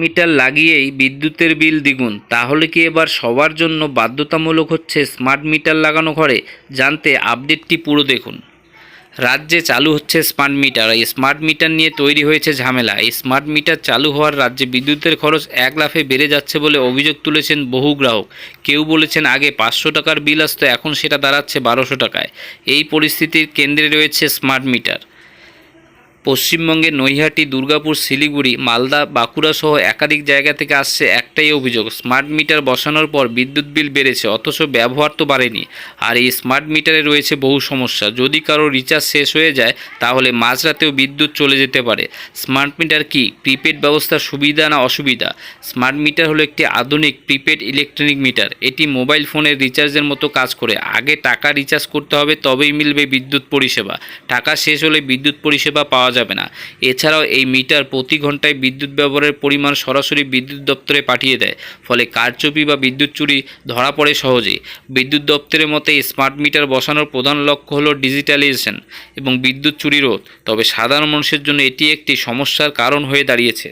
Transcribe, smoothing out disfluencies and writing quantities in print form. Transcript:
Metre লাগিয়েই বিদ্যুতের বিল দ্বিগুণ। তাহলে কি এবার সবার জন্য বাধ্যতামূলক হচ্ছে স্মার্ট মিটার লাগানো ঘরে? জানতে আপডেটটি পুরো দেখুন। রাজ্যে চালু হচ্ছে স্মার্ট মিটার। এই স্মার্ট মিটার নিয়ে তৈরি হয়েছে ঝামেলা। এই স্মার্ট মিটার চালু হওয়ার রাজ্যে বিদ্যুতের খরচ এক লাফে বেড়ে যাচ্ছে বলে অভিযোগ তুলেছেন বহু গ্রাহক। কেউ বলেছেন আগে 500 টাকার বিল আসতো, এখন সেটা দাঁড়াচ্ছে 1200 টাকায়। এই পরিস্থিতির কেন্দ্রে রয়েছে স্মার্ট মিটার। পশ্চিমবঙ্গের নৈহাটি, দুর্গাপুর, শিলিগুড়ি, মালদা, বাঁকুড়া সহ একাধিক জায়গা থেকে আসছে একটাই অভিযোগ, স্মার্ট মিটার বসানোর পর বিদ্যুৎ বিল বেড়েছে, অথচ ব্যবহার তো বাড়েনি। আর এই স্মার্ট মিটারে রয়েছে বহু সমস্যা। যদি কারো রিচার্জ শেষ হয়ে যায় তাহলে মাঝরাতেও বিদ্যুৎ চলে যেতে পারে। স্মার্ট মিটার কি প্রিপেড ব্যবস্থার সুবিধা না অসুবিধা? স্মার্ট মিটার হলো একটি আধুনিক প্রিপেড ইলেকট্রনিক মিটার। এটি মোবাইল ফোনের রিচার্জের মতো কাজ করে। আগে টাকা রিচার্জ করতে হবে, তবেই মিলবে বিদ্যুৎ পরিষেবা। টাকা শেষ হলে বিদ্যুৎ পরিষেবা পাওয়া যাবে না। এছাড়াও এই মিটার প্রতি ঘন্টায় বিদ্যুৎ ব্যবহারের পরিমাণ সরাসরি বিদ্যুৎ দপ্তরে পাঠিয়ে দেয়, ফলে কারচুপি বা বিদ্যুৎ চুরি ধরা পড়ে সহজেই। বিদ্যুৎ দপ্তরের মতে এই স্মার্ট মিটার বসানোর প্রধান লক্ষ্য হলো ডিজিটালাইজেশন এবং বিদ্যুৎ চুরি রোধ। তবে সাধারণ মানুষের জন্য এটি একটি সমস্যার কারণ হয়ে দাঁড়িয়েছে।